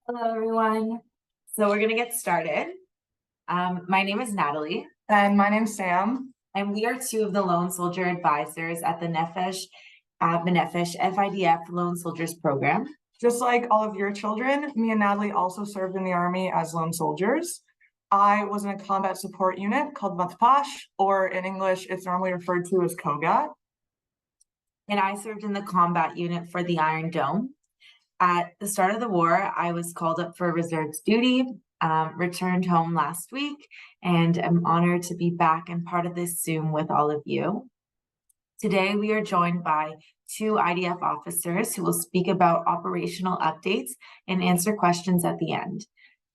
Hello, everyone. So we're going to get started. My name is Natalie. And my name's Sam. And we are two of the Lone Soldier Advisors at the Benefesh FIDF Lone Soldiers Program. Just like all of your children, me and Natalie also served in the Army as lone soldiers. I was in a combat support unit called Matpash, or in English, it's normally referred to as Kogat. And I served in the combat unit for the Iron Dome. At the start of the war, I was called up for reserves duty, returned home last week, and I'm honored to be back and part of this Zoom with all of you. Today, we are joined by two IDF officers who will speak about operational updates and answer questions at the end.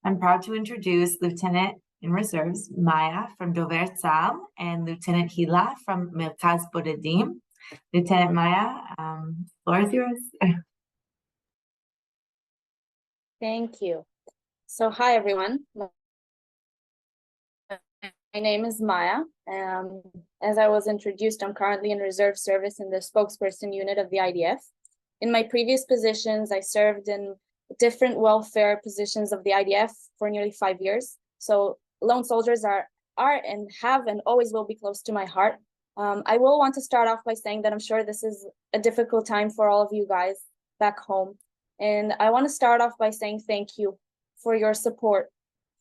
I'm proud to introduce Lieutenant in Reserves Maya from Dover Tzal and Lieutenant Hila from Merkaz Bodedim. Lieutenant Maya, floor is yours. Thank you. So hi, everyone. My name is Maya. As I was introduced, I'm currently in reserve service in the spokesperson unit of the IDF. In my previous positions, I served in different welfare positions of the IDF for nearly 5 years. So lone soldiers are and have and always will be close to my heart. I will want to start off by saying that I'm sure this is a difficult time for all of you guys back home. And I want to start off by saying thank you for your support,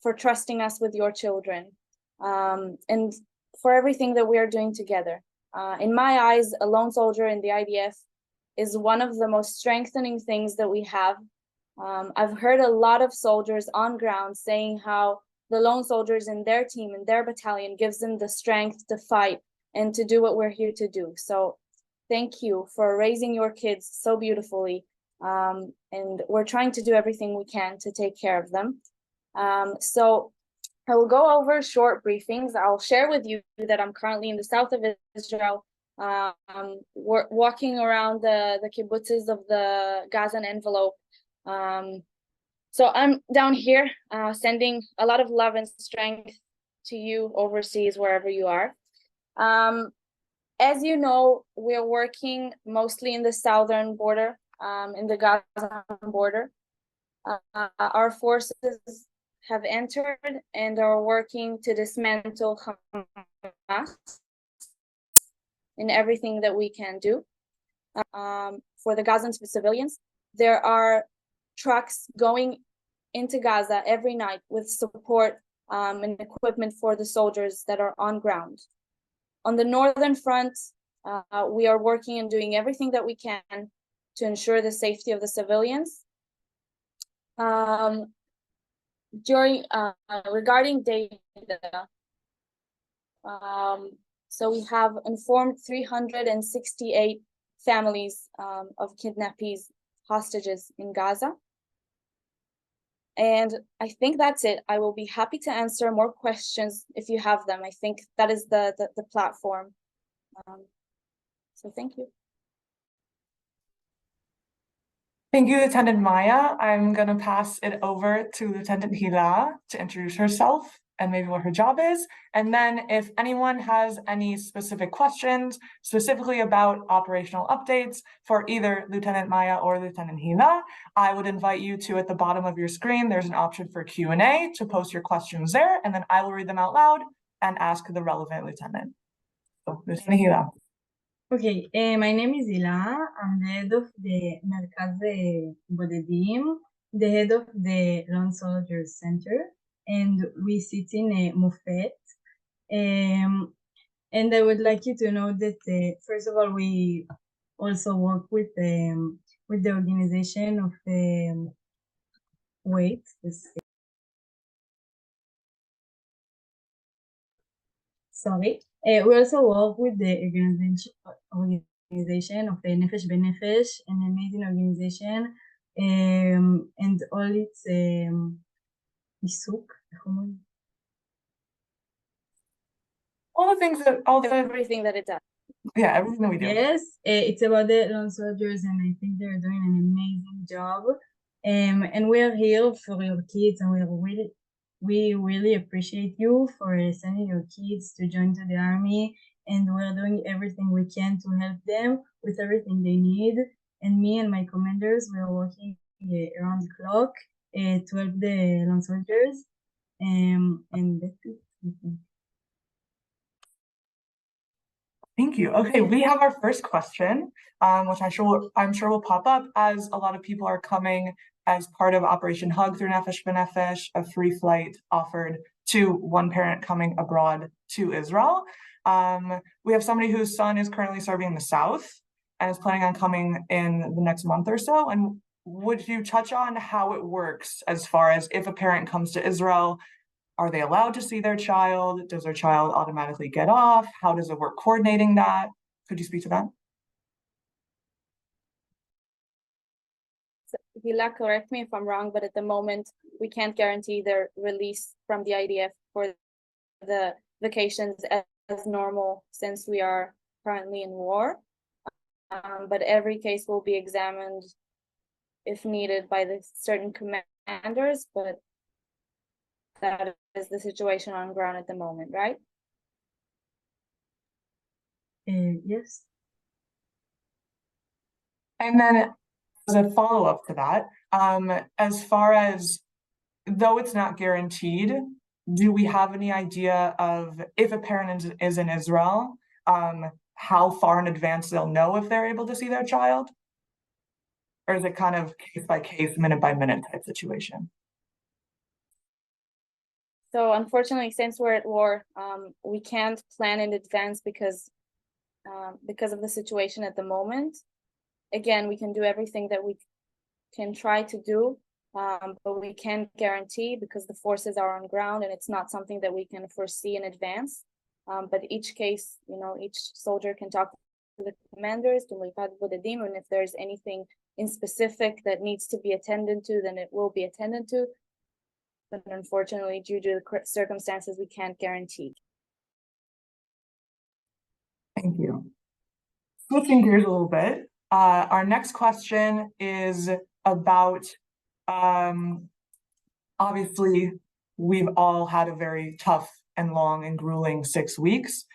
for trusting us with your children, and for everything that we are doing together. In my eyes, a lone soldier in the IDF is one of the most strengthening things that we have. I've heard a lot of soldiers on ground saying how the lone soldiers in their team, in their battalion, gives them the strength to fight and to do what we're here to do. So thank you for raising your kids so beautifully. And we're trying to do everything we can to take care of them. So I will go over short briefings. I'll share with you that I'm currently in the south of Israel, walking around the kibbutzes of the Gazan envelope. So I'm down here sending a lot of love and strength to you overseas, wherever you are. As you know, we're working mostly in the southern border, in the Gaza border. Our forces have entered and are working to dismantle Hamas in everything that we can do. For the Gazan civilians, there are trucks going into Gaza every night with support and equipment for the soldiers that are on ground. On the northern front, we are working and doing everything that we can to ensure the safety of the civilians. Regarding data, so we have informed 368 families of kidnappees, hostages in Gaza. And I think that's it. I will be happy to answer more questions if you have them. I think that is the platform. So thank you. Thank you, Lieutenant Maya. I'm going to pass it over to Lieutenant Hila to introduce herself and maybe what her job is. And then if anyone has any specific questions, specifically about operational updates for either Lieutenant Maya or Lieutenant Hila, I would invite you to, at the bottom of your screen, there's an option for Q&A to post your questions there, and then I will read them out loud and ask the relevant lieutenant. So, Lieutenant Hila. Okay, my name is Ila. I'm the head of the Merkaz Bodedim, the head of the Lone Soldiers Center, and we sit in a Mufet. And I would like you to know that, first of all, we also work with the organization of we also work with the organization of Nefesh Benefesh, an amazing organization, and all its isuk. Everything that it does. Yeah, everything that we do. Yes, it's about the lone soldiers, and I think they're doing an amazing job. And we are here for your kids, and we really appreciate you for sending your kids to join to the army, and we're doing everything we can to help them with everything they need. And me and my commanders, we are working around the clock to help the lone soldiers. And that's it, I think. Thank you. Okay, we have our first question, which I'm sure will pop up as a lot of people are coming as part of Operation Hug through Nefesh B'Nefesh, a free flight offered to one parent coming abroad to Israel. We have somebody whose son is currently serving in the South and is planning on coming in the next month or so. And would you touch on how it works as far as if a parent comes to Israel? Are they allowed to see their child? Does their child automatically get off? How does it work coordinating that? Could you speak to that? So, Hila, correct me if I'm wrong, but at the moment, we can't guarantee their release from the IDF for the vacations as normal since we are currently in war. But every case will be examined if needed by the certain commanders, but that is the situation on ground at the moment, right? Yes. And then as a follow-up to that, as far as though it's not guaranteed, do we have any idea of if a parent is in Israel, how far in advance they'll know if they're able to see their child? Or is it kind of case by case, minute by minute type situation? So unfortunately, since we're at war, we can't plan in advance because of the situation at the moment. Again, we can do everything that we can try to do, but we can't guarantee because the forces are on ground and it's not something that we can foresee in advance. But each case, each soldier can talk to the commanders, to Milfad Bodedim, and if there's anything in specific that needs to be attended to, then it will be attended to. But unfortunately, due to the circumstances, we can't guarantee. Thank you. Switching gears a little bit, our next question is about, obviously, we've all had a very tough and long and grueling 6 weeks.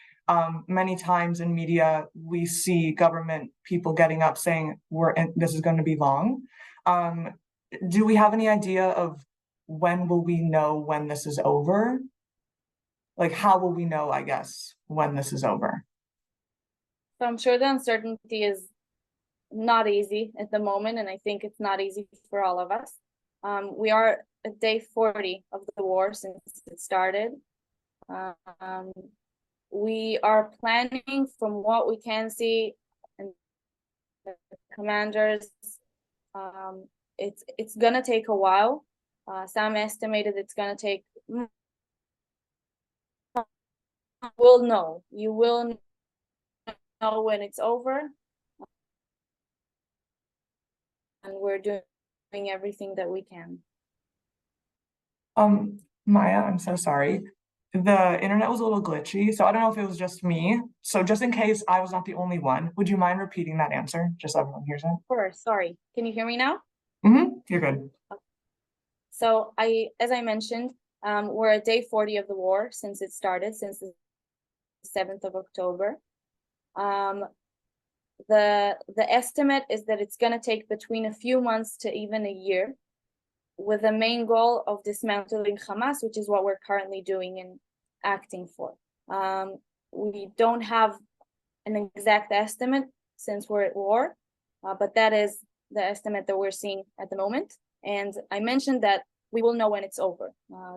Many times in media, we see government people getting up saying, this is going to be long. Do we have any idea of when will we know when this is over? Like, how will we know, I guess, when this is over? So I'm sure the uncertainty is not easy at the moment, and I think it's not easy for all of us. We are at day 40 of the war since it started. We are planning from what we can see, and the commanders, it's gonna take a while. Some estimated it's gonna take. We'll know. You will know when it's over, and we're doing everything that we can. Maya, I'm so sorry. The internet was a little glitchy, so I don't know if it was just me. So just in case I was not the only one, would you mind repeating that answer, just so everyone hears it? Of course, sorry. Can you hear me now? You're good. So as I mentioned, we're at day 40 of the war since it started, since the 7th of October. The estimate is that it's gonna take between a few months to even a year, with the main goal of dismantling Hamas, which is what we're currently doing and acting for. We don't have an exact estimate since we're at war, but that is the estimate that we're seeing at the moment. And I mentioned that we will know when it's over.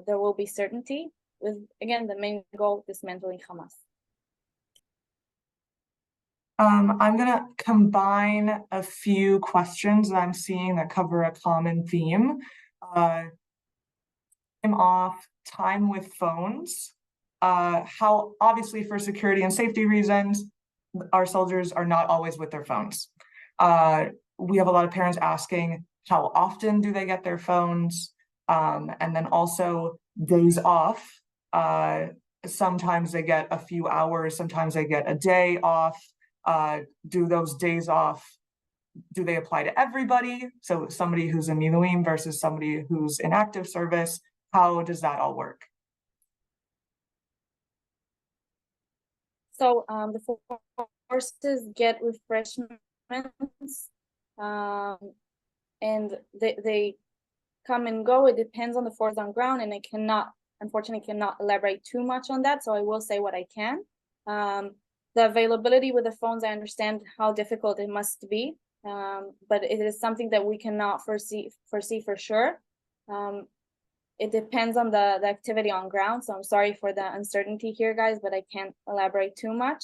There will be certainty with, again, the main goal, dismantling Hamas. I'm gonna combine a few questions that I'm seeing that cover a common theme. Time off, time with phones. How obviously for security and safety reasons, our soldiers are not always with their phones. We have a lot of parents asking how often do they get their phones, and then also days off. Sometimes they get a few hours, sometimes they get a day off. Do those days off, do they apply to everybody? So somebody who's in Miluim versus somebody who's in active service, how does that all work? So the forces get refreshments, and they come and go. It depends on the force on ground, and I unfortunately cannot elaborate too much on that, so I will say what I can. The availability with the phones, I understand how difficult it must be, but it is something that we cannot foresee for sure. It depends on the activity on ground, so I'm sorry for the uncertainty here, guys, but I can't elaborate too much.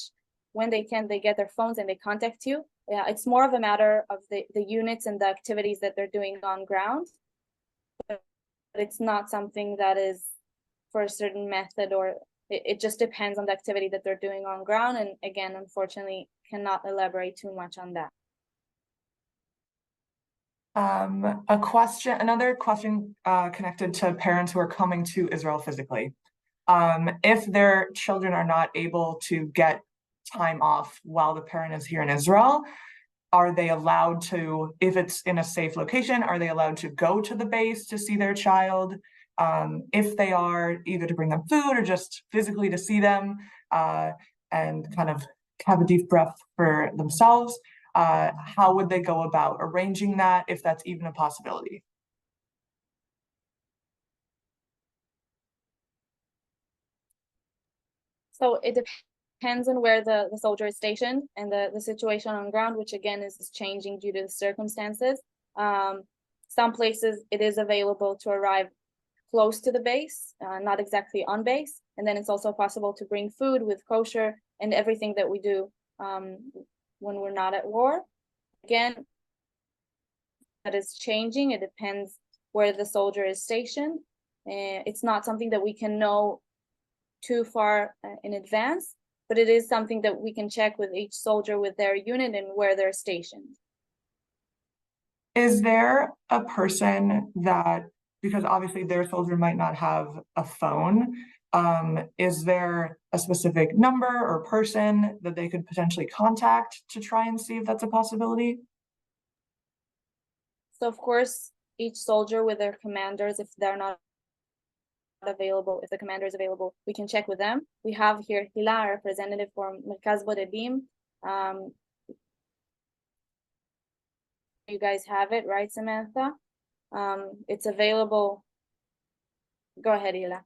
When they get their phones and they contact you, it's more of a matter of the units and the activities that they're doing on ground, but it's not something that is for a certain method, or it just depends on the activity that they're doing on ground. And again, unfortunately, cannot elaborate too much on that. Another question connected to parents who are coming to Israel physically. If their children are not able to get time off while the parent is here in Israel, are they allowed to, if it's in a safe location, are they allowed to go to the base to see their child? If they are, either to bring them food or just physically to see them and kind of have a deep breath for themselves, how would they go about arranging that, if that's even a possibility? So it depends on where the soldier is stationed and the situation on ground, which again is changing due to the circumstances. Some places it is available to arrive close to the base, not exactly on base. And then it's also possible to bring food with kosher and everything that we do when we're not at war. Again, that is changing. It depends where the soldier is stationed. It's not something that we can know too far in advance, but it is something that we can check with each soldier with their unit and where they're stationed. Is there a person that, because obviously their soldier might not have a phone, is there a specific number or person that they could potentially contact to try and see if that's a possibility? So of course, each soldier with their commanders, if they're not available, if the commander is available, we can check with them. We have here Hila, a representative from Merkaz Bodedim. You guys have it, right, Samantha? It's available. Go ahead, Hila.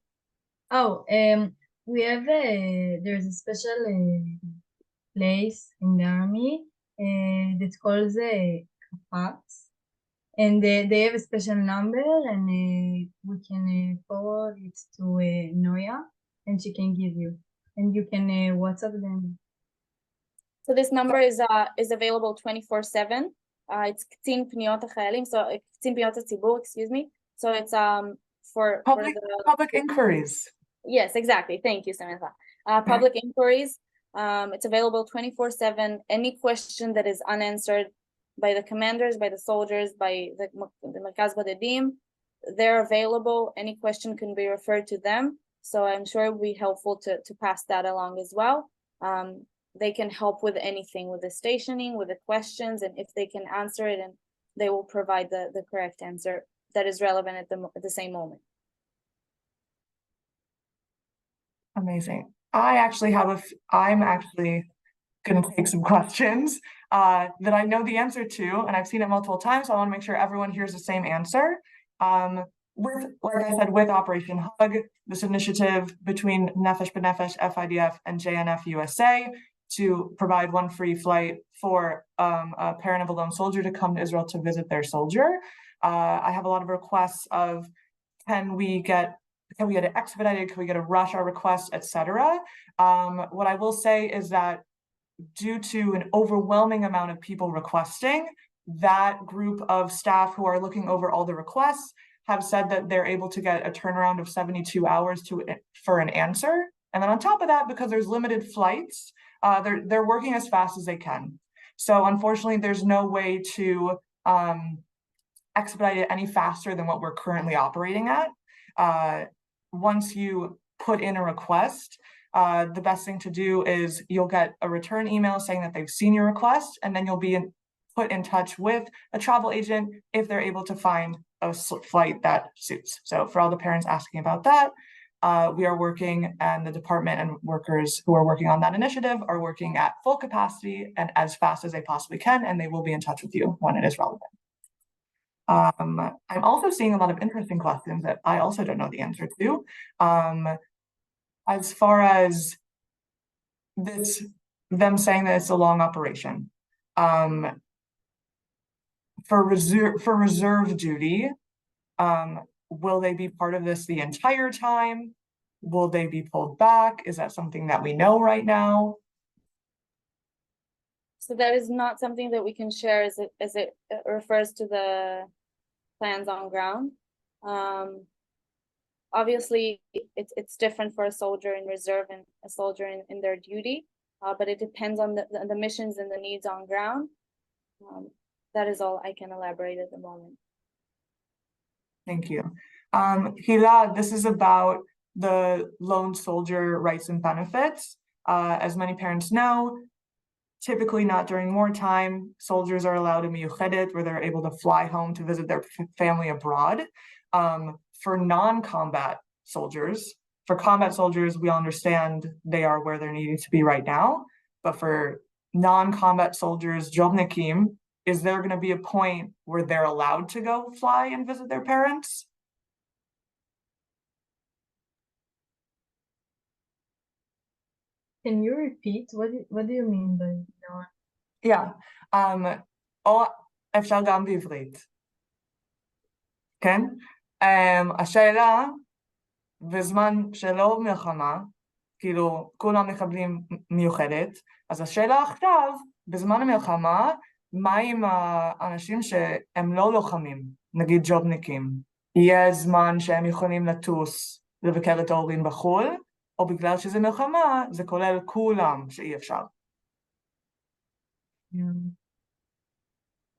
Oh, we have there's a special place in the army that's called the Kafax. And they have a special number, and we can forward it to Noya, and she can give you, and you can WhatsApp them. So this number is available 24/7. It's Ktin Pniot HaChayalim, so Ktin Pniot HaTzibur, excuse me. So it's for the public inquiries. Yes, exactly. Thank you, Samantha. Public inquiries. It's available 24/7. Any question that is unanswered by the commanders, by the soldiers, by the Merkaz Bodedim, they're available. Any question can be referred to them. So I'm sure it will be helpful to pass that along as well. They can help with anything, with the stationing, with the questions, and if they can answer it, and they will provide the correct answer that is relevant at the same moment. Amazing. I'm actually going to take some questions that I know the answer to, and I've seen it multiple times, so I want to make sure everyone hears the same answer. Like I said, with Operation Hug, this initiative between Nefesh B'Nefesh, FIDF, and JNF USA to provide one free flight for a parent of a lone soldier to come to Israel to visit their soldier. I have a lot of requests of, can we get it expedited? Can we get a rush our request, etc.? What I will say is that due to an overwhelming amount of people requesting, that group of staff who are looking over all the requests have said that they're able to get a turnaround of 72 hours for an answer. And then on top of that, because there's limited flights, they're working as fast as they can. So unfortunately, there's no way to expedite it any faster than what we're currently operating at. Once you put in a request, the best thing to do is you'll get a return email saying that they've seen your request, and then you'll be put in touch with a travel agent if they're able to find a flight that suits. So for all the parents asking about that, we are working, and the department and workers who are working on that initiative are working at full capacity and as fast as they possibly can, and they will be in touch with you when it is relevant. I'm also seeing a lot of interesting questions that I also don't know the answer to. As far as them saying that it's a long operation. For reserve duty, will they be part of this the entire time? Will they be pulled back? Is that something that we know right now? So that is not something that we can share as it refers to the plans on ground. Obviously, it's different for a soldier in reserve and a soldier in their duty, but it depends on the missions and the needs on ground. That is all I can elaborate at the moment. Thank you. Hila, this is about the lone soldier rights and benefits. As many parents know, typically not during wartime, soldiers are allowed a miyuchedet where they're able to fly home to visit their family abroad. For non-combat soldiers, for combat soldiers, we understand they are where they're needing to be right now. But for non-combat soldiers, jobnikim, is there going to be a point where they're allowed to go fly and visit their parents? Can you repeat? What do you mean by no? Yeah. או אפשר גם בעברית. כן? השאלה, בזמן שלא מלחמה, כאילו כולם מקבלים מיוחדת, אז השאלה עכשיו, בזמן המלחמה, מה עם האנשים שהם לא לוחמים, נגיד ג'ובניקים? יהיה זמן שהם יכולים לטוס לבקר את ההורים בחו"ל, או בגלל שזה מלחמה, זה כולל כולם שאי אפשר.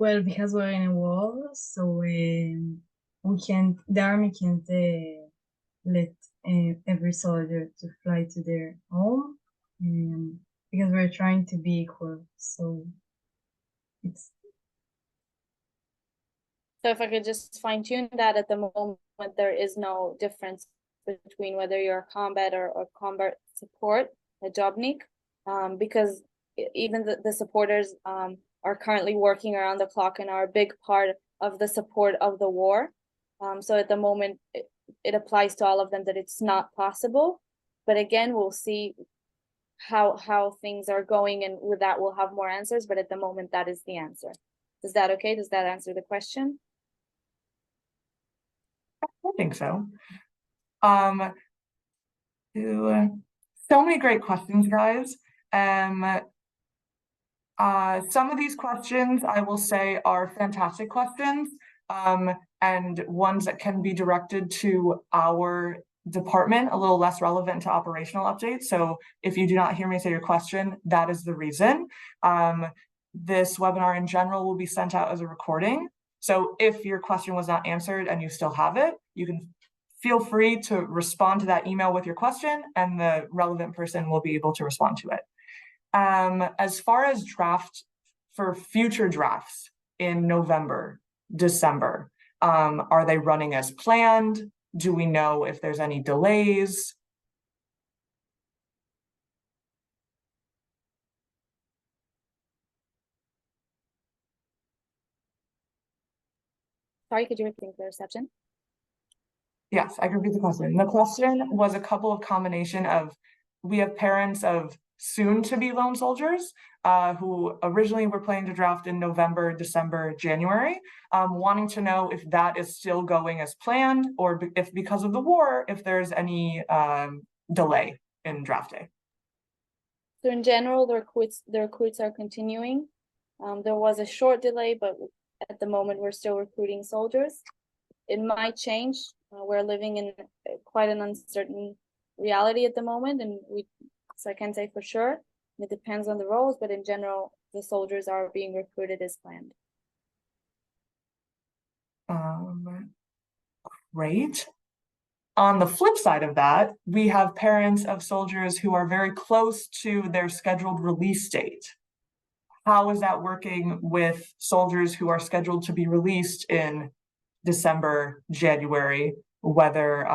Well, because we're in a war, so the army can't let every soldier to fly to their home, because we're trying to be equal. So it's. So if I could just fine tune that, at the moment, there is no difference between whether you're a combat or combat support, a jobnik, because even the supporters are currently working around the clock and are a big part of the support of the war. So at the moment, it applies to all of them that it's not possible. But again, we'll see how things are going, and with that, we'll have more answers. But at the moment, that is the answer. Is that okay? Does that answer the question? I think so. So many great questions, guys. Some of these questions, I will say, are fantastic questions, and ones that can be directed to our department, a little less relevant to operational updates. So if you do not hear me say your question, that is the reason. This webinar in general will be sent out as a recording. So if your question was not answered and you still have it, you can feel free to respond to that email with your question, and the relevant person will be able to respond to it. As far as for future drafts in November, December, are they running as planned? Do we know if there's any delays? Sorry, could you repeat the reception? Yes, I can repeat the question. The question was a couple of combination of, we have parents of soon-to-be lone soldiers who originally were planning to draft in November, December, January, wanting to know if that is still going as planned, or if because of the war, if there's any delay in draft day. So in general, the recruits are continuing. There was a short delay, but at the moment we're still recruiting soldiers. It might change. We're living in quite an uncertain reality at the moment, and so I can't say for sure. It depends on the roles, but in general, the soldiers are being recruited as planned. Great. On the flip side of that, we have parents of soldiers who are very close to their scheduled release date. How is that working with soldiers who are scheduled to be released in December, January, whether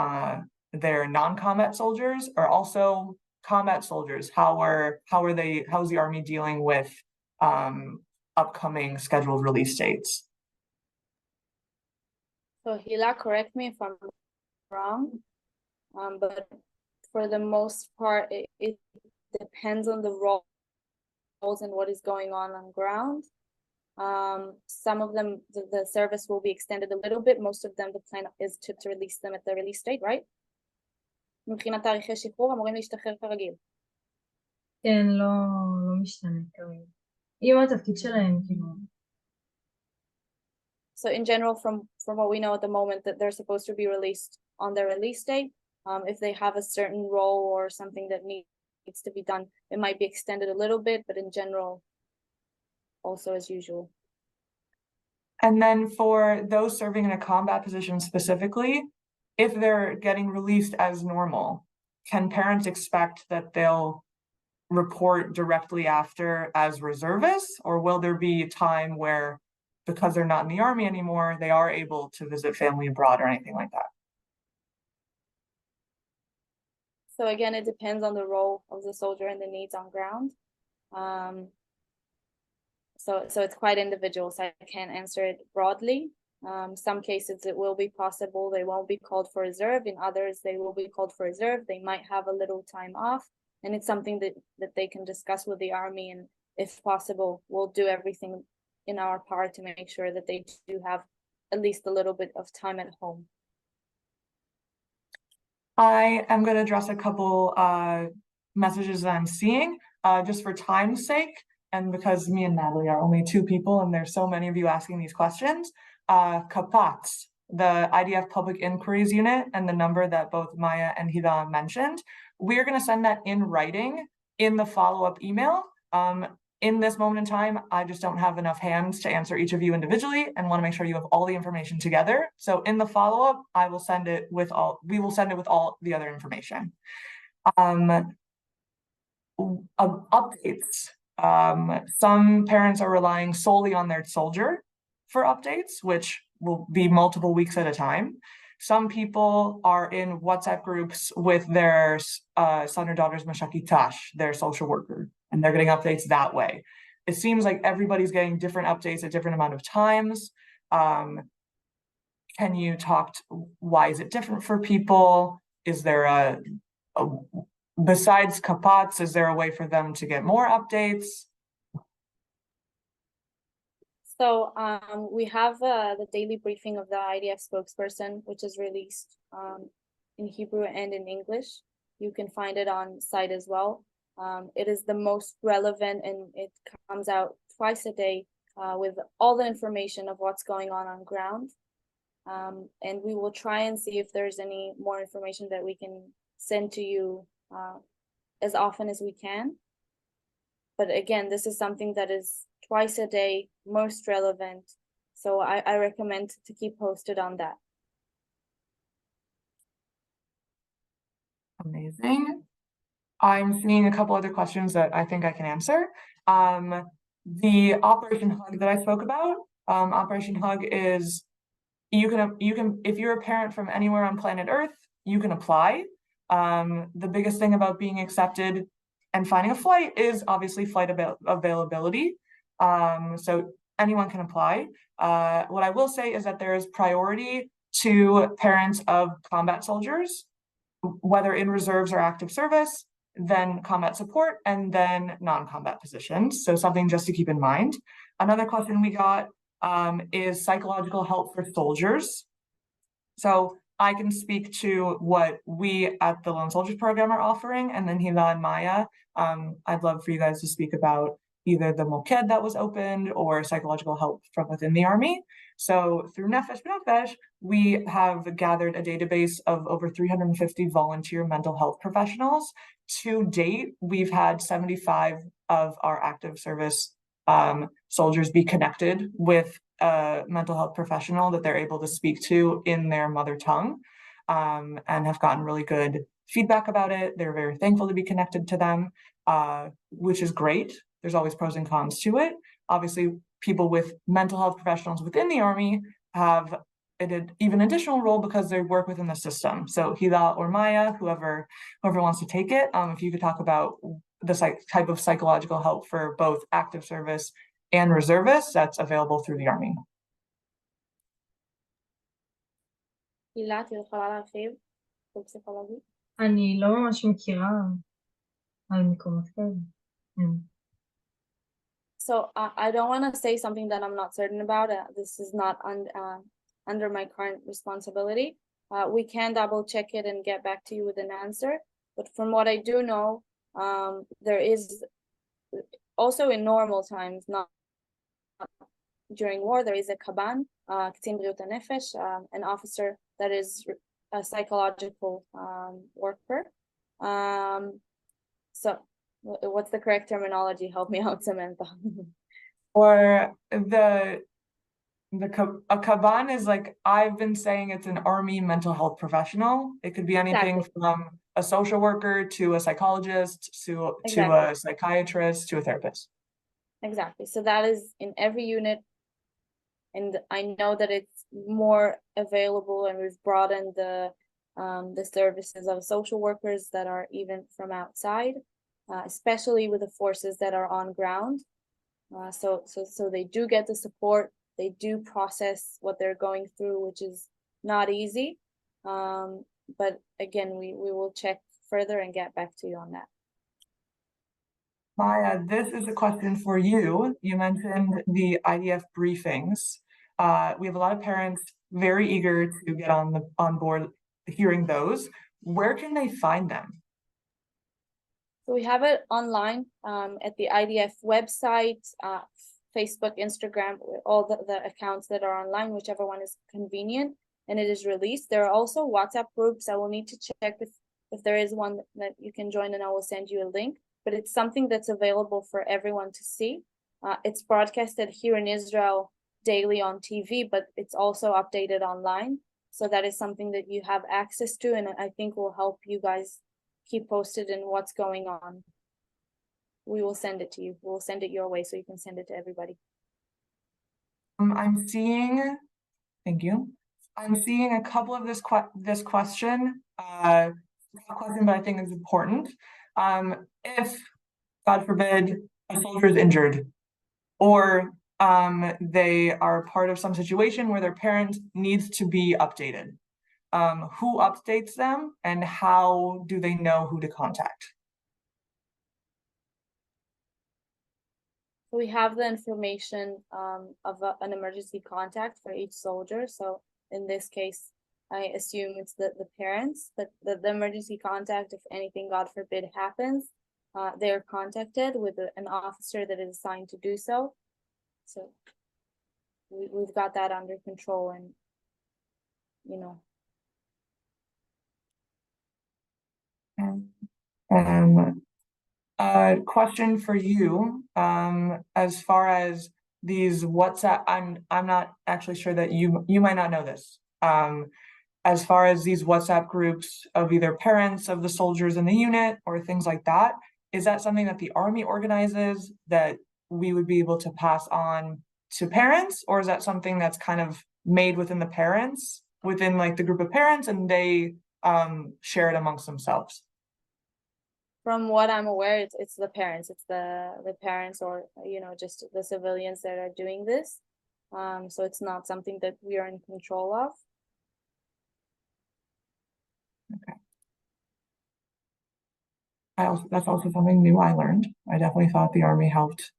they're non-combat soldiers or also combat soldiers? How's the Army dealing with upcoming scheduled release dates? So Hila, correct me if I'm wrong, but for the most part, it depends on the roles and what is going on ground. Some of them, the service will be extended a little bit. Most of them, the plan is to release them at the release date, right? מבחינת תאריכי שחרור, אמורים להשתחרר כרגיל. כן, לא משתנה כרגע. אם התפקיד שלהם, כאילו. So in general, from what we know at the moment, that they're supposed to be released on their release date. If they have a certain role or something that needs to be done, it might be extended a little bit, but in general, also as usual. And then for those serving in a combat position specifically, if they're getting released as normal, can parents expect that they'll report directly after as reservists, or will there be time where, because they're not in the Army anymore, they are able to visit family abroad or anything like that? So again, it depends on the role of the soldier and the needs on ground. So it's quite individual, so I can't answer it broadly. Some cases it will be possible they won't be called for reserve. In others, they will be called for reserve. They might have a little time off, and it's something that they can discuss with the Army, and if possible, we'll do everything in our power to make sure that they do have at least a little bit of time at home. I am going to address a couple messages that I'm seeing just for time's sake, and because me and Natalie are only two people and there's so many of you asking these questions. Kapats, the IDF Public Inquiries Unit, and the number that both Maya and Hida mentioned, we're going to send that in writing in the follow-up email. In this moment in time, I just don't have enough hands to answer each of you individually and want to make sure you have all the information together. So in the follow-up, we will send it with all the other information. Updates. Some parents are relying solely on their soldier for updates, which will be multiple weeks at a time. Some people are in WhatsApp groups with their son or daughter's mashakitash, their social worker, and they're getting updates that way. It seems like everybody's getting different updates at different amount of times. Can you talk to why is it different for people? Is there besides kapats, is there a way for them to get more updates? So we have the daily briefing of the IDF spokesperson, which is released in Hebrew and in English. You can find it on site as well. It is the most relevant, and it comes out twice a day with all the information of what's going on ground. And we will try and see if there's any more information that we can send to you as often as we can. But again, this is something that is twice a day, most relevant. So I recommend to keep posted on that. Amazing. I'm seeing a couple other questions that I think I can answer. The Operation Hug that I spoke about, Operation Hug is, you can, if you're a parent from anywhere on planet Earth, you can apply. The biggest thing about being accepted and finding a flight is obviously flight availability. So anyone can apply. What I will say is that there is priority to parents of combat soldiers, whether in reserves or active service, then combat support, and then non-combat positions. So something just to keep in mind. Another question we got is psychological help for soldiers. So I can speak to what we at the Lone Soldiers Program are offering, and then Hila and Maya, I'd love for you guys to speak about either the Moked that was opened or psychological help from within the Army. So through Nefesh B'Nefesh, we have gathered a database of over 350 volunteer mental health professionals. To date, we've had 75 of our active service soldiers be connected with a mental health professional that they're able to speak to in their mother tongue, and have gotten really good feedback about it. They're very thankful to be connected to them, which is great. There's always pros and cons to it. Obviously, people with mental health professionals within the Army have an even additional role because they work within the system. So Hila or Maya, whoever wants to take it, if you could talk about the type of psychological help for both active service and reservists that's available through the Army. הילה, את יכולה להרחיב בפסיכולוגי? אני לא ממש מכירה על מקומות כאלה. כן. So I don't want to say something that I'm not certain about. This is not under my current responsibility. We can double check it and get back to you with an answer. But from what I do know, there is also in normal times, not during war, there is a kaban, קצין בריאות הנפש, an officer that is a psychological worker. So what's the correct terminology? Help me out, Samantha. Or a kaban is like, I've been saying it's an army mental health professional. It could be anything Exactly. from a social worker to a psychologist to Exactly. a psychiatrist to a therapist. Exactly. So that is in every unit. And I know that it's more available, and we've broadened the services of social workers that are even from outside, especially with the forces that are on ground. So they do get the support. They do process what they're going through, which is not easy. But again, we will check further and get back to you on that. Maya, this is a question for you. You mentioned the IDF briefings. We have a lot of parents very eager to get on board hearing those. Where can they find them? So we have it online at the IDF website, Facebook, Instagram, all the accounts that are online, whichever one is convenient, and it is released. There are also WhatsApp groups. I will need to check if there is one that you can join, and I will send you a link. But it's something that's available for everyone to see. It's broadcasted here in Israel daily on TV, but it's also updated online. So that is something that you have access to, and I think will help you guys keep posted in what's going on. We will send it to you. We'll send it your way so you can send it to everybody. I'm seeing, thank you. I'm seeing a couple of this question, not question, but I think it's important. If, God forbid, a soldier is injured, or they are part of some situation where their parent needs to be updated, who updates them, and how do they know who to contact? We have the information of an emergency contact for each soldier. So in this case, I assume it's the parents, but the emergency contact, if anything, God forbid, happens, they are contacted with an officer that is assigned to do so. So we've got that under control, and you know. A question for you, as far as these WhatsApp, I'm not actually sure that you might not know this. As far as these WhatsApp groups of either parents of the soldiers in the unit or things like that, is that something that the Army organizes that we would be able to pass on to parents, or is that something that's kind of made within the parents, within like the group of parents, and they share it amongst themselves? From what I'm aware, it's the parents. It's the parents, or just the civilians that are doing this. So it's not something that we are in control of. Okay. That's also something new I learned. I definitely thought the Army helped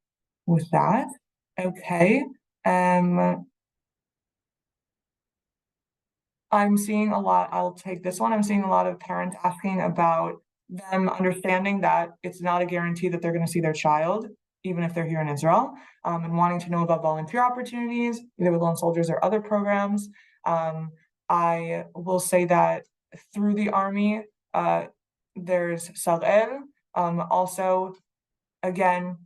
with that. Okay. I'm seeing a lot, I'll take this one. I'm seeing a lot of parents asking about them understanding that it's not a guarantee that they're going to see their child, even if they're here in Israel, and wanting to know about volunteer opportunities, either with Lone Soldiers or other programs. I will say that through the Army, there's Sarel. Also, again,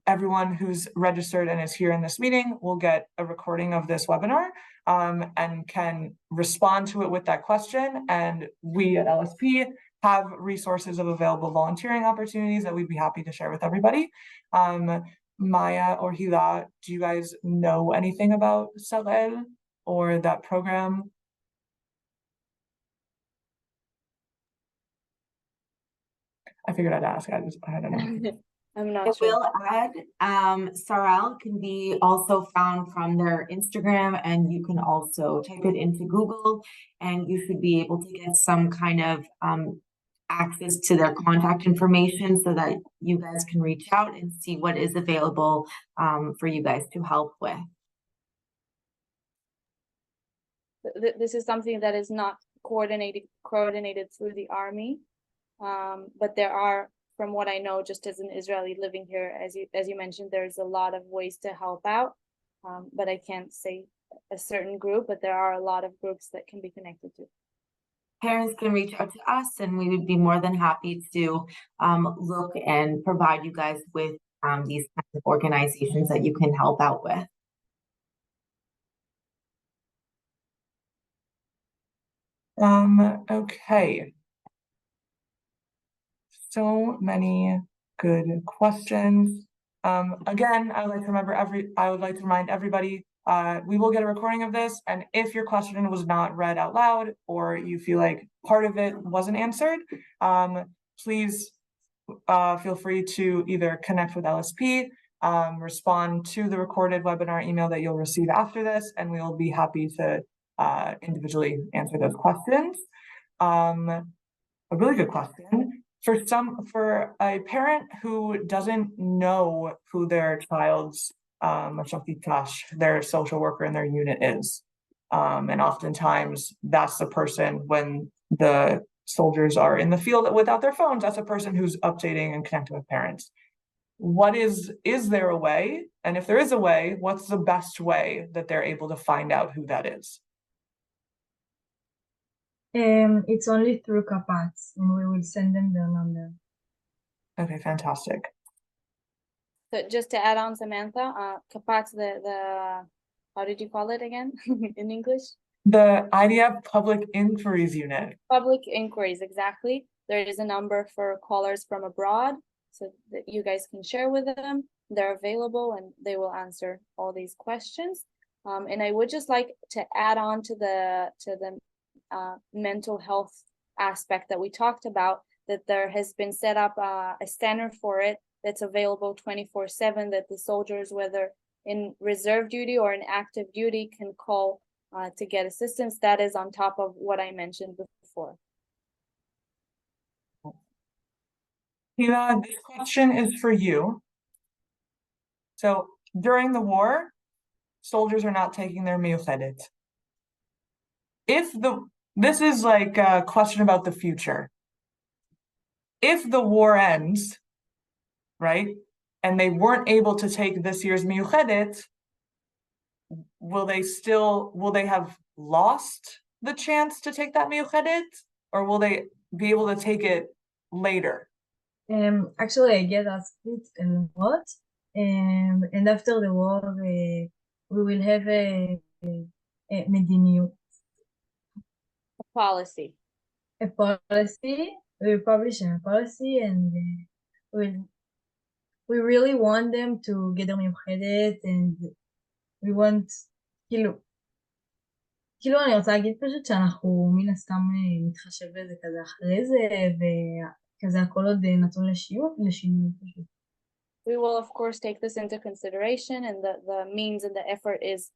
everyone who's registered and is here in this meeting will get a recording of this webinar, and can respond to it with that question. And we at LSP have resources of available volunteering opportunities that we'd be happy to share with everybody. Maya or Hila, do you guys know anything about Sarel or that program? I figured I'd ask. I don't know. I'm I not sure. will add, Sarel can be also found from their Instagram, and you can also type it into Google, and you should be able to get some kind of access to their contact information so that you guys can reach out and see what is available for you guys to help with. This is something that is not coordinated through the army, but there are, from what I know, just as an Israeli living here, as you mentioned, there's a lot of ways to help out, but I can't say a certain group, but there are a lot of groups that can be connected to. Parents can reach out to us, and we would be more than happy to look and provide you guys with these kinds of organizations that you can help out with. Okay. So many good questions. Again, I would like to remind everybody, we will get a recording of this, and if your question was not read out loud or you feel like part of it wasn't answered, please feel free to either connect with LSP, respond to the recorded webinar email that you'll receive after this, and we will be happy to individually answer those questions. A really good question. For a parent who doesn't know who their child's their social worker in their unit is, and oftentimes that's the person, when the soldiers are in the field without their phones, that's a person who's updating and connecting with parents. Is there a way? And if there is a way, what's the best way that they're able to find out who that is? It's only through Kapats, and we will send them their number. Okay, fantastic. So just to add on, Samantha, Kapats, the how did you call it again in English? The IDF Public Inquiries Unit. Public inquiries, exactly. There is a number for callers from abroad, so that you guys can share with them. They're available and they will answer all these questions. And I would just like to add on to the mental health aspect that we talked about, that there has been set up a standard for it that's available 24/7, that the soldiers, whether in reserve duty or in active duty, can call to get assistance. That is on top of what I mentioned before. Hila, this question is for you. So during the war, soldiers are not taking their miyuchedet. This is like a question about the future. If the war ends, right, and they weren't able to take this year's miyuchedet, will they have lost the chance to take that miyuchedet, or will they be able to take it later? Actually, I get asked it a lot, and after the war, we will have a mediniyut, Policy. a policy. We will publish a policy, and we really want them to get their מיוחדת, and we want, כאילו אני רוצה להגיד פשוט שאנחנו מן הסתם נתחשב בזה כזה אחרי זה, וכזה הכל עוד נתון לשינוי פשוט. We will of course take this into consideration, and the means and the effort is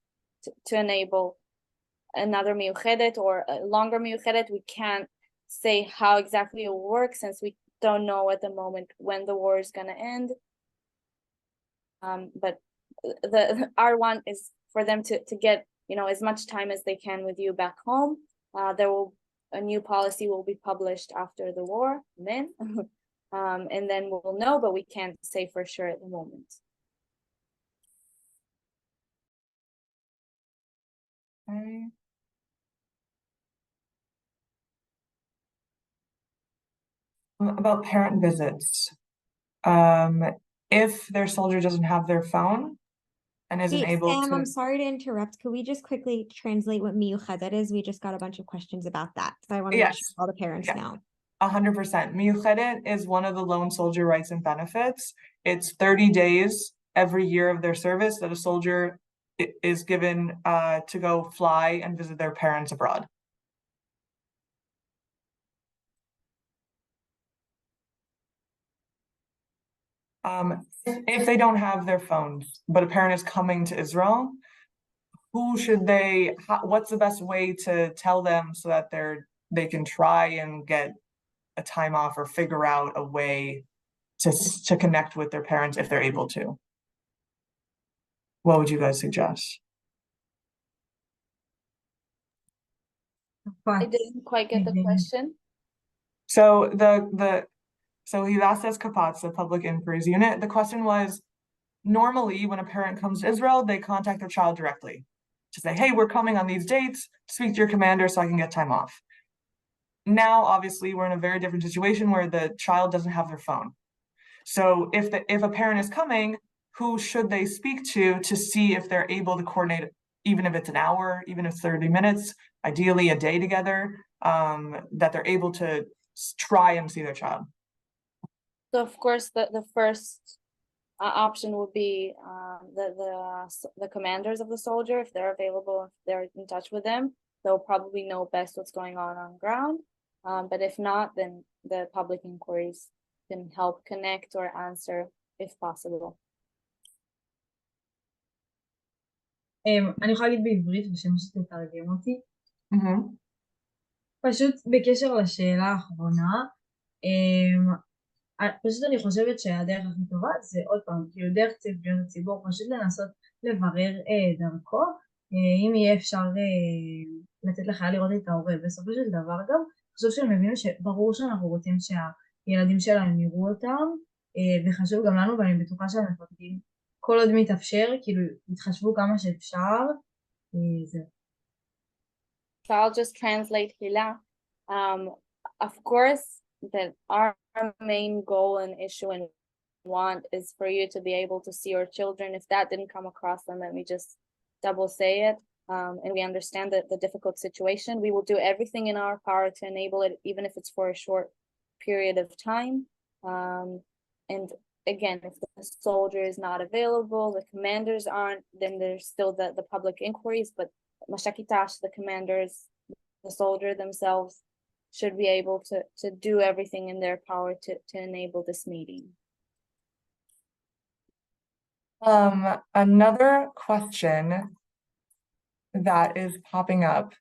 to enable another miuchedet or a longer miuchedet. We can't say how exactly it will work, since we don't know at the moment when the war is going to end. But our one is for them to get, you know, as much time as they can with you back home. A new policy will be published after the war, and then we'll know, but we can't say for sure at the moment. Okay. About parent visits. If their soldier doesn't have their phone and isn't Hey, able Sam, to. I'm sorry to interrupt. Could we just quickly translate what miyuchedet is? We just got a bunch of questions about that. So I want to make sure all the parents know. 100%. Miyuchedet is one of the lone soldier rights and benefits. It's 30 days every year of their service that a soldier is given to go fly and visit their parents abroad. If they don't have their phones, but a parent is coming to Israel, who should what's the best way to tell them so that they can try and get a time off or figure out a way to connect with their parents if they're able to? What would you guys suggest? I didn't quite get the question. So so he asked us Kapats, the Public Inquiries Unit. The question was, normally when a parent comes to Israel, they contact their child directly to say, hey, we're coming on these dates, speak to your commander so I can get time off. Now, obviously, we're in a very different situation where the child doesn't have their phone. So if a parent is coming, who should they speak to see if they're able to coordinate, even if it's an hour, even if it's 30 minutes, ideally a day together, that they're able to try and see their child? So of course, the first option would be the commanders of the soldier, if they're available, if they're in touch with them, they'll probably know best what's going on ground. But if not, then the public inquiries can help connect or answer if possible. אני יכולה להגיד בעברית בשם שתתרגם אותי. Mm-hmm. פשוט בקשר לשאלה האחרונה, פשוט אני חושבת שהדרך הכי טובה זה עוד פעם, כאילו דרך פניות הציבור, פשוט לנסות לברר דרכו, אם יהיה אפשר לתת לחייל לראות את ההורה. בסופו של דבר גם חשוב שהם מבינו שברור שאנחנו רוצים שהילדים שלהם יראו אותם, וחשוב גם לנו, ואני בטוחה שהמפקדים כל עוד מתאפשר, כאילו יתחשבו כמה שאפשר. זהו. So I'll just translate Hila. Of course, that our main goal and issue and want is for you to be able to see your children. If that didn't come across, then let me just double say it. And we understand that the difficult situation. We will do everything in our power to enable it, even if it's for a short period of time. And again, if the soldier is not available, the commanders aren't, then there's still the public inquiries, but Mashakitash, the commanders, the soldier themselves should be able to do everything in their power to enable this meeting. Another question that is popping up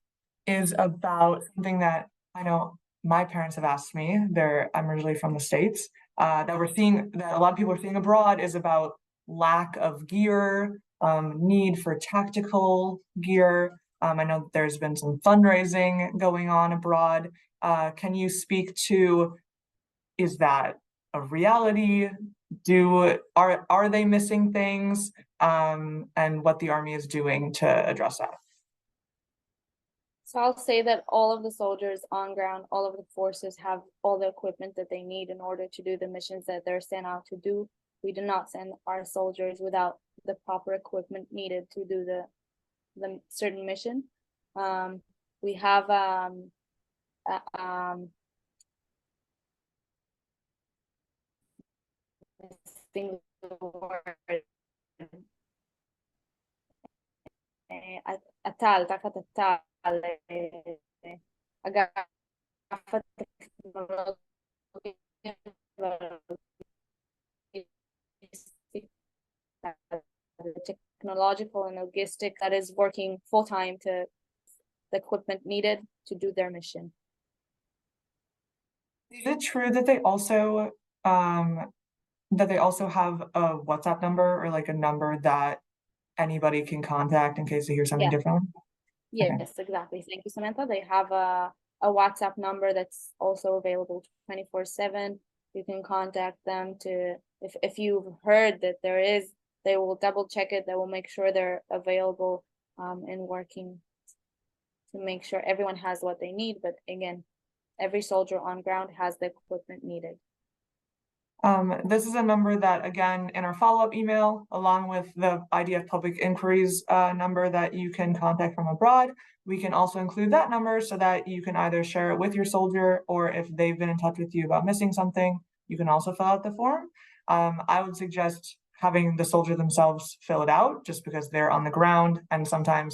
is about something that I know my parents have asked me. I'm originally from the States. That a lot of people are seeing abroad is about lack of gear, need for tactical gear. I know there's been some fundraising going on abroad. Can you speak to, is that a reality? Are they missing things? And what the Army is doing to address that? So I'll say that all of the soldiers on ground, all of the forces have all the equipment that they need in order to do the missions that they're sent out to do. We do not send our soldiers without the proper equipment needed to do the certain mission. We have את"ל, תחת את"ל, אגף הטכנולוגיה technological and logistic that is working full-time to the equipment needed to do their mission. Is it true that they also have a WhatsApp number or like a number that anybody can contact in case they hear something different? Yes, okay. Exactly. Thank you, Samantha. They have a WhatsApp number that's also available 24/7. You can contact them if you've heard that they will double check it. They will make sure they're available and working to make sure everyone has what they need. But again, every soldier on ground has the equipment needed. This is a number that, again, in our follow-up email, along with the IDF Public Inquiries number that you can contact from abroad, we can also include that number so that you can either share it with your soldier, or if they've been in touch with you about missing something, you can also fill out the form. I would suggest having the soldier themselves fill it out, just because they're on the ground, and sometimes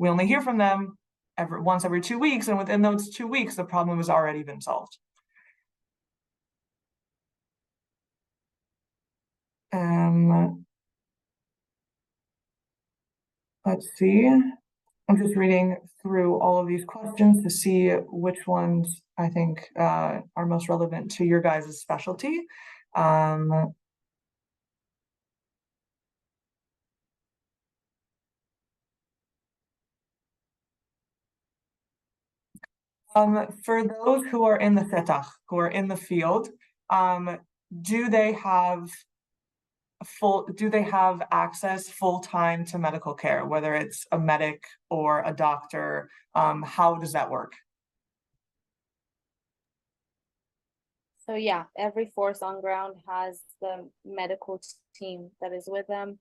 we only hear from them once every 2 weeks, and within those 2 weeks, the problem has already been solved. Let's see. I'm just reading through all of these questions to see which ones I think are most relevant to your guys' specialty. For those who are in the setach, who are in the field, do they have access full-time to medical care, whether it's a medic or a doctor? How does that work? So yeah, every force on ground has the medical team that is with them.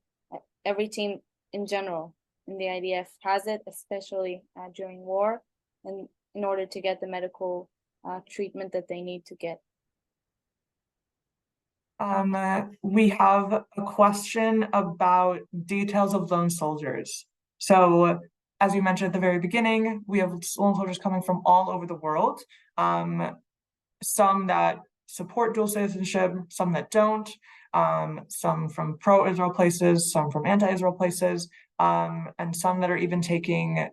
Every team in general in the IDF has it, especially during war, and in order to get the medical treatment that they need to get. We have a question about details of lone soldiers. So, as you mentioned at the very beginning, we have lone soldiers coming from all over the world. Some that support dual citizenship, some that don't, some from pro-Israel places, some from anti-Israel places, and some that are even taking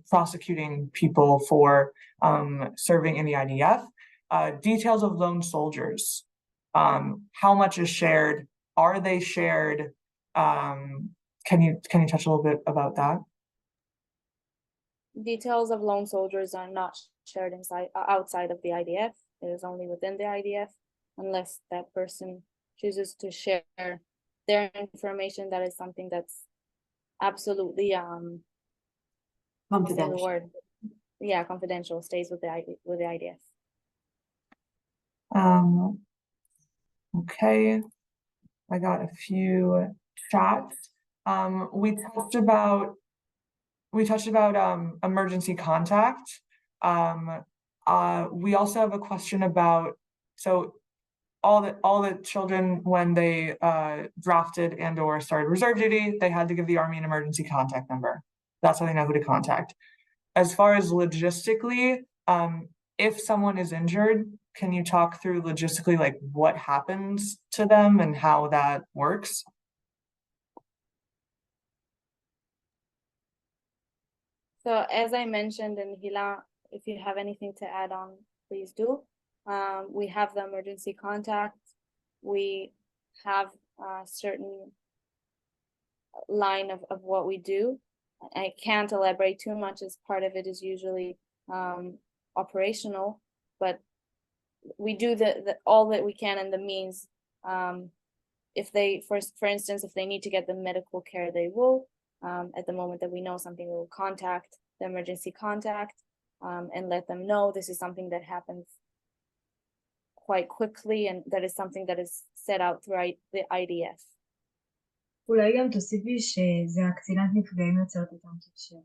prosecuting people for serving in the IDF. Details of lone soldiers. How much is shared? Are they shared? Can you touch a little bit about that? Details of lone soldiers are not shared outside of the IDF. It is only within the IDF, unless that person chooses to share their information. That is something that's absolutely Confidential. the word? Yeah, confidential. Stays with the IDF. Okay, I got a few chats. We touched about emergency contact. We also have a question about, so all the children, when they drafted and or started reserve duty, they had to give the Army an emergency contact number. That's how they know who to contact. As far as logistically, if someone is injured, can you talk through logistically, like what happens to them and how that works? So as I mentioned, in Hila, if you have anything to add on, please do. We have the emergency contact. We have a certain line of what we do. I can't elaborate too much, as part of it is usually operational, but we do the all that we can in the means. If they, for instance, if they need to get the medical care, they will. At the moment that we know something, we will contact the emergency contact and let them know this is something that happens quite quickly, and that is something that is set out throughout the IDF. אולי גם תוסיפי שזה הקצינת נפגעים יוצרת איתם קשר.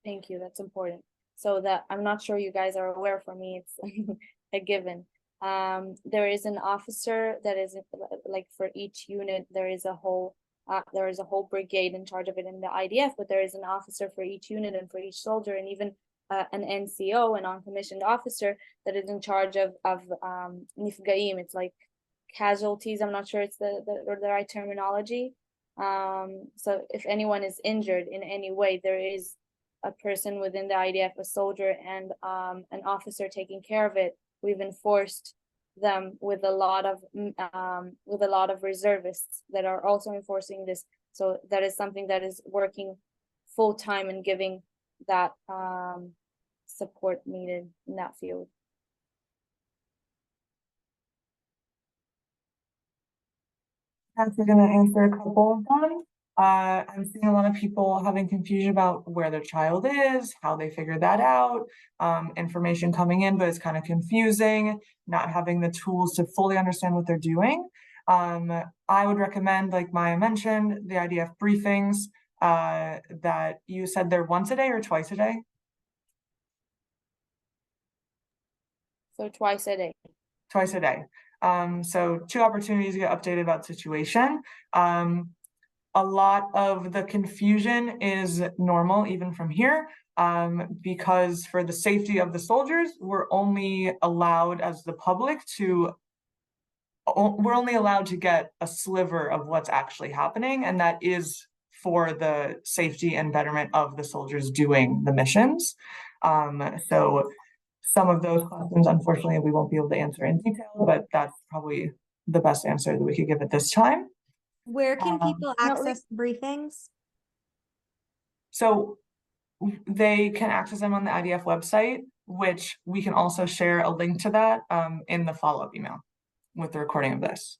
Thank you, that's important. So that, I'm not sure you guys are aware, for me it's a given. There is an officer that is, like, for each unit there is a whole brigade in charge of it in the IDF, but there is an officer for each unit and for each soldier, and even an NCO, a non-commissioned officer, that is in charge of nifgaim. It's like casualties. I'm not sure it's the right terminology. So if anyone is injured in any way, there is a person within the IDF, a soldier and an officer taking care of it. We've enforced them with a lot of reservists that are also enforcing this. So that is something that is working full time and giving that support needed in that field. We're going to answer a couple of them. I'm seeing a lot of people having confusion about where their child is, how they figured that out, information coming in, but it's kind of confusing, not having the tools to fully understand what they're doing. I would recommend, like Maya mentioned, the IDF briefings that you said they're once a day or twice a day? So twice a day. Twice a day. So 2 opportunities to get updated about situation. A lot of the confusion is normal, even from here, because for the safety of the soldiers, we're only allowed as the public to we're only allowed to get a sliver of what's actually happening, and that is for the safety and betterment of the soldiers doing the missions. So some of those questions, unfortunately, we won't be able to answer in detail, but that's probably the best answer that we could give at this time. Where can people access briefings? So they can access them on the IDF website, which we can also share a link to that in the follow-up email with the recording of this.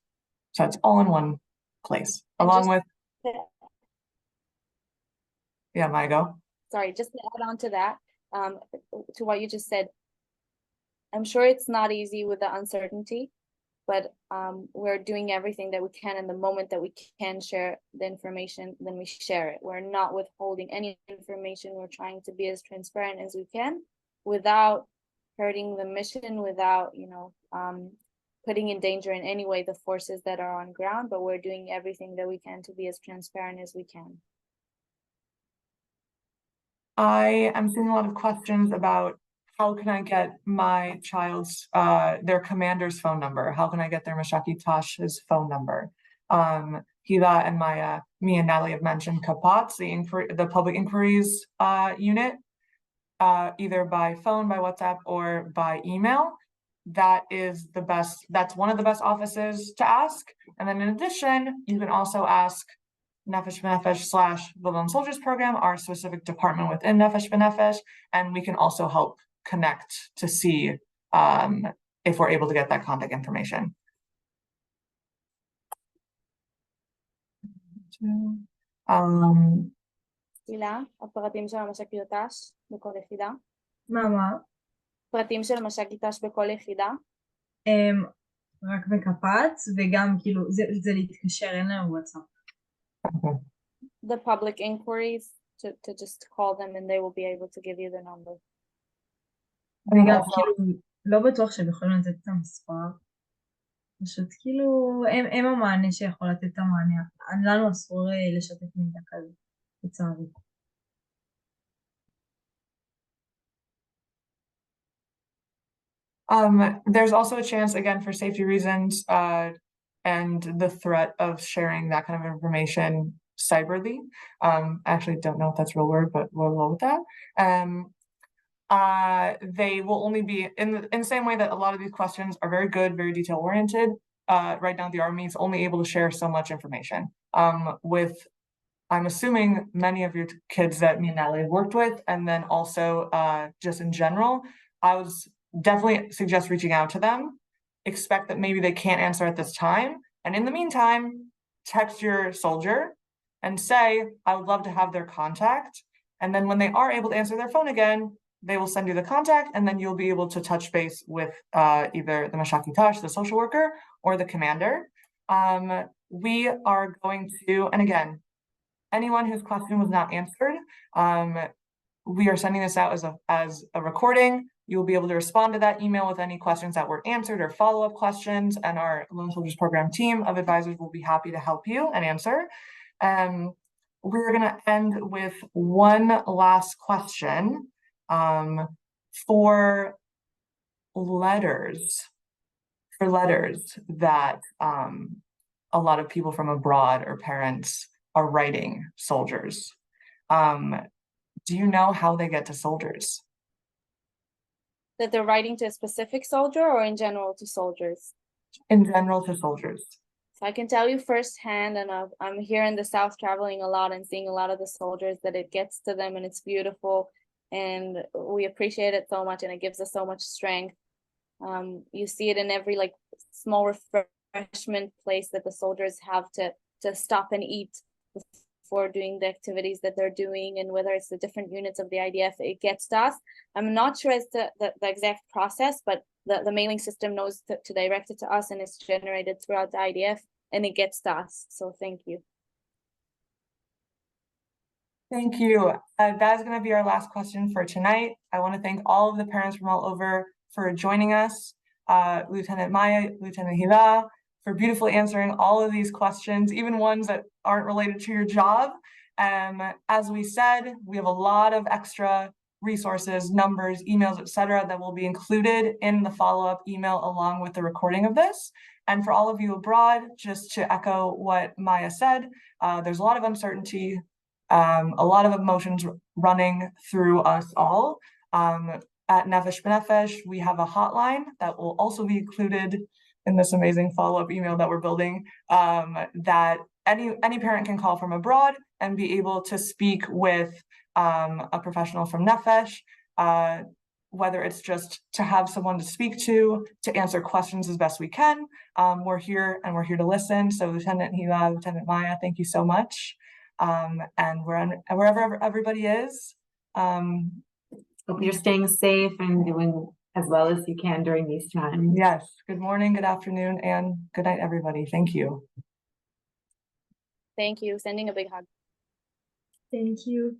So it's all in one place, along with, yeah, Maya, go. Sorry, just to add on to that, to what you just said, I'm sure it's not easy with the uncertainty, but we're doing everything that we can, and the moment that we can share the information, then we share it. We're not withholding any information. We're trying to be as transparent as we can without hurting the mission, without, you know, putting in danger in any way the forces that are on ground, but we're doing everything that we can to be as transparent as we can. I am seeing a lot of questions about how can I get my child's, their commander's phone number? How can I get their Mashaki Tash's phone number? Hila and Maya, me and Natalie have mentioned CAPOTS, the public inquiries unit, either by phone, by WhatsApp, or by email. That is the best, that's one of the best offices to ask. And then in addition, you can also ask Nefesh B'Nefesh / the Lone Soldiers Program, our specific department within Nefesh B'Nefesh, and we can also help connect to see if we're able to get that contact information. הילה, הפרטים של המש"קית ת"ש בכל יחידה? מה? פרטים של מש"קית ת"ש בכל יחידה? רק בקפ"ץ, וגם כאילו זה להתקשר, אין לנו וואטסאפ. The public inquiries, to just call them and they will be able to give you the number. וגם כאילו לא בטוח שהם יכולים לתת את המספר, פשוט כאילו הם המענה שיכול לתת את המענה, לנו אסור לשתף מידע כזה, לצערי. There's also a chance, again, for safety reasons and the threat of sharing that kind of information cyberly. I actually don't know if that's a real word, but we'll roll with that. They will only be in the same way that a lot of these questions are very good, very detail oriented. Right now, the Army is only able to share so much information. I'm assuming many of your kids that me and Natalie have worked with, and then also just in general, I would definitely suggest reaching out to them. Expect that maybe they can't answer at this time, and in the meantime, text your soldier and say, I would love to have their contact. And then when they are able to answer their phone again, they will send you the contact, and then you'll be able to touch base with either the Mashaki Tash, the social worker, or the commander. We are going to, and again, anyone whose question was not answered, we are sending this out as a recording. You'll be able to respond to that email with any questions that were answered or follow-up questions, and our Lone Soldiers Program team of advisors will be happy to help you and answer. We're going to end with one last question for letters that a lot of people from abroad or parents are writing soldiers. Do you know how they get to soldiers? That they're writing to a specific soldier or in general to soldiers? In general to soldiers. So I can tell you firsthand, and I'm here in the South traveling a lot and seeing a lot of the soldiers, that it gets to them and it's beautiful and we appreciate it so much and it gives us so much strength. You see it in every like small refreshment place that the soldiers have to stop and eat before doing the activities that they're doing, and whether it's the different units of the IDF, it gets to us. I'm not sure as to the exact process, but the mailing system knows to direct it to us, and it's generated throughout the IDF and it gets to us. So thank you. Thank you. That is going to be our last question for tonight. I want to thank all of the parents from all over for joining us, Lieutenant Maya, Lieutenant Hila, for beautifully answering all of these questions, even ones that aren't related to your job. As we said, we have a lot of extra resources, numbers, emails, etc., that will be included in the follow-up email along with the recording of this. And for all of you abroad, just to echo what Maya said, there's a lot of uncertainty, a lot of emotions running through us all. At Nefesh B'Nefesh, we have a hotline that will also be included in this amazing follow-up email that we're building, that any parent can call from abroad and be able to speak with a professional from Nefesh, whether it's just to have someone to speak to answer questions as best we can. We're here and we're here to listen. So Lieutenant Hila, Lieutenant Maya, thank you so much. And wherever everybody is. Hope you're staying safe and doing as well as you can during these times. Yes. Good morning, good afternoon, and good night, everybody. Thank you. Thank you. Sending a big hug. Thank you.